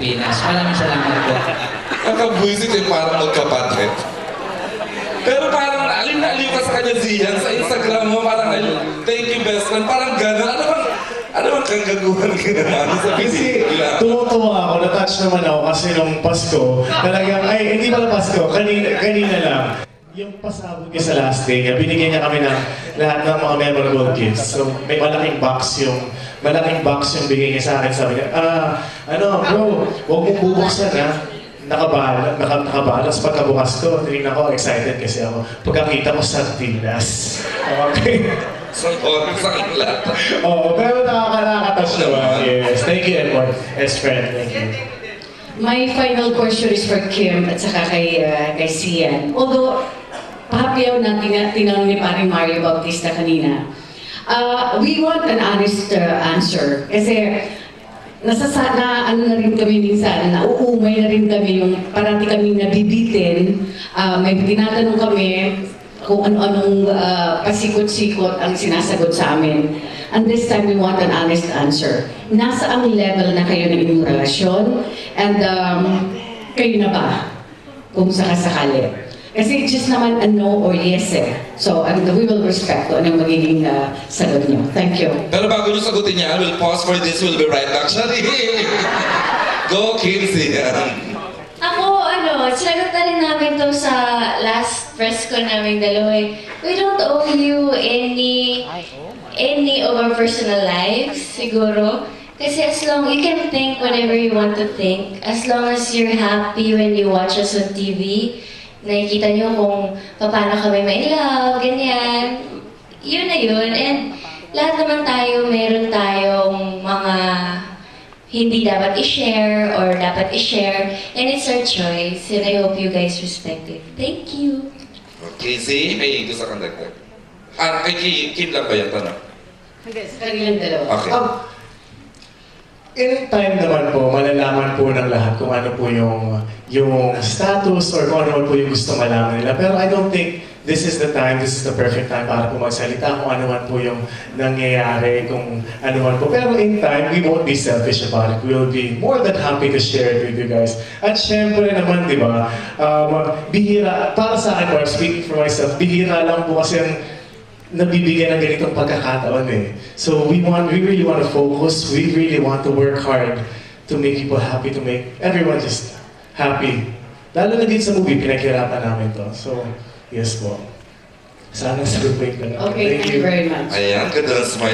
Pilipinas. Maraming salamat po. Nakabwisit eh, parang magkapatid. Pero parang aliw na aliw ka sa kanya, Zian, sa Instagram mo, parang thank you best friend, parang gano'n. Ano bang kagaguhan ka naman sa Kasi pelikula? tumutuwa ako, na-touch naman ako kasi nung Pasko, talagang, ay hindi pala Pasko, kanina lang. Yung pasabog niya sa last day niya, binigyan niya kami ng lahat ng mga memorable gifts. So may malaking box yung bigay niya sa akin. Sabi niya, bro, huwag mong bubuksan ha. Nakabalas pagkabukas ko, tinignan ko, excited kasi ako. Pagkakita ko sardinas. Okay. Sa lahat. Oo, pero nakaka-touch naman. Yes. Thank you, Edward. As friend, thank you. My final question is for Kim at saka kay Sian. Although, pahapiyaw na tinanong ni Paring Mario Bautista kanina, we want an honest answer. Kasi, ano na rin kami minsan, nauumay na rin kami yung parati kami nabibitin. May tinatanong kami kung ano-anong pasikot-sikot ang sinasagot sa amin. And this time, we want an honest answer. Nasa ang level na kayo ng inyong relasyon? And kayo na ba? Kung sakasakali. Kasi just naman a no or yes eh. So, we will respect kung anong magiging sagot niyo. Thank you. Pero bago nyo sagutin niya, we'll pause for this, we'll be right back. Sorry! Go, Kim, Zian! Ako, sinagot na rin namin to sa last press ko namin dalawa eh. We don't owe you any of our personal lives, siguro. Kasi as long, you can think whenever you want to think. As long as you're happy when you watch us on TV, nakikita nyo kung paano kami may love, ganyan. Yun na yun. And lahat naman tayo, meron tayong mga hindi dapat i-share or dapat i-share. And it's our choice. And I hope you guys respect it. Thank you. Okay, see? May gusto kang dagdag. Kay Kim lang ba yung tanong? Hindi, sa kanilang dalawa. Okay. In time naman po, malalaman po ng lahat kung ano po yung status or kung ano po yung gusto malaman nila. Pero I don't think this is the perfect time para po magsalita kung ano man po yung nangyayari, kung ano man po. Pero in time, we won't be selfish about it. We will be more than happy to share it with you guys. At syempre naman, di ba, bihira, para sa akin, or speaking for myself, bihira lang po kasi ang nabibigyan ng ganitong pagkakataon eh. So we really want to focus, we really want to work hard to make people happy, to make everyone just happy. Lalo na din sa movie, pinaghirapan namin to. So, yes po. Sana sagot ko na. Okay, thank you very much. Ayan, ganda ng smile.